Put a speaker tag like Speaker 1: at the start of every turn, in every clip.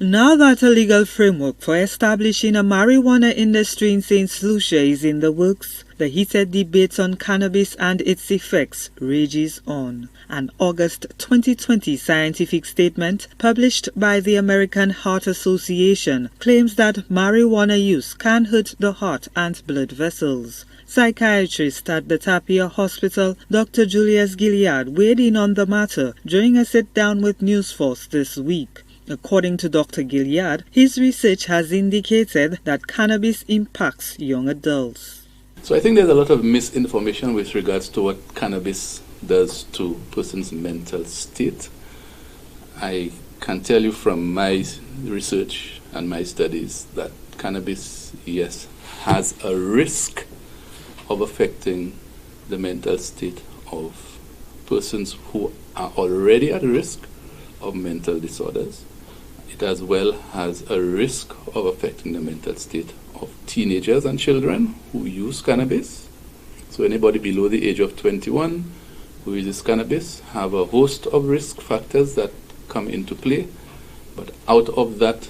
Speaker 1: Now that a legal framework for establishing a marijuana industry in St. Lucia is in the works, the heated debate on cannabis and its effects rages on. An August 2020 scientific statement published by the American Heart Association claims that marijuana use can hurt the heart and blood vessels. Psychiatrist at the Tapia Hospital, Dr. Julius Gilead, weighed in on the matter during a sit-down with Newsforce this week. According to Dr. Gilead, his research has indicated that cannabis impacts young adults.
Speaker 2: So I think there's a lot of misinformation with regards to what cannabis does to a person's mental state. I can tell you from my research and my studies that cannabis, yes, has a risk of affecting the mental state of persons who are already at risk of mental disorders. It as well has a risk of affecting the mental state of teenagers and children who use cannabis. So anybody below the age of 21 who uses cannabis have a host of risk factors that come into play. But out of that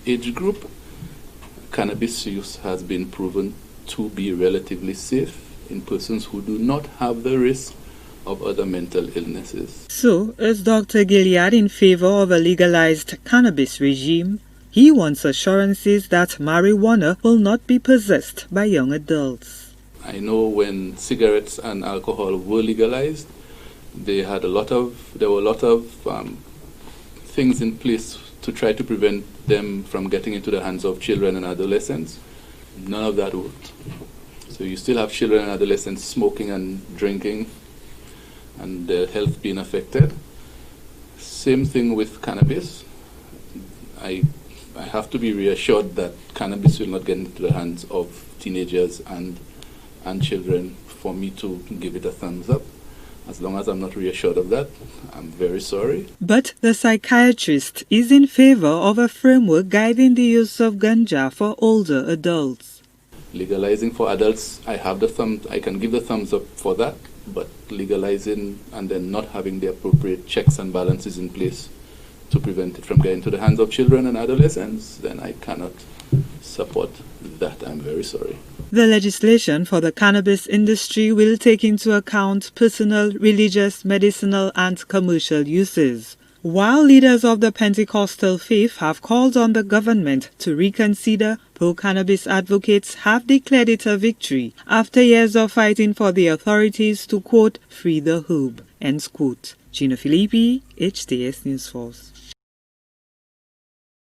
Speaker 2: age group, cannabis use has been proven to be relatively safe in persons who do not have the risk of other mental illnesses.
Speaker 1: So, is Dr. Gilead in favor of a legalized cannabis regime? He wants assurances that marijuana will not be possessed by young adults.
Speaker 2: I know when cigarettes and alcohol were legalized, there were a lot of things in place to try to prevent them from getting into the hands of children and adolescents. None of that worked. So you still have children and adolescents smoking and drinking, and their health being affected. Same thing with cannabis. I have to be reassured that cannabis will not get into the hands of teenagers and children for me to give it a thumbs up. As long as I'm not reassured of that, I'm very sorry.
Speaker 1: But the psychiatrist is in favor of a framework guiding the use of ganja for older adults.
Speaker 2: Legalizing for adults, I can give the thumbs up for that, but legalizing and then not having the appropriate checks and balances in place to prevent it from getting to the hands of children and adolescents, then I cannot support that. I'm very sorry.
Speaker 1: The legislation for the cannabis industry will take into account personal, religious, medicinal, and commercial uses. While leaders of the Pentecostal faith have called on the government to reconsider, pro-cannabis advocates have declared it a victory after years of fighting for the authorities to, quote, free the herb, end quote. Gina Filippi, HTS News Force.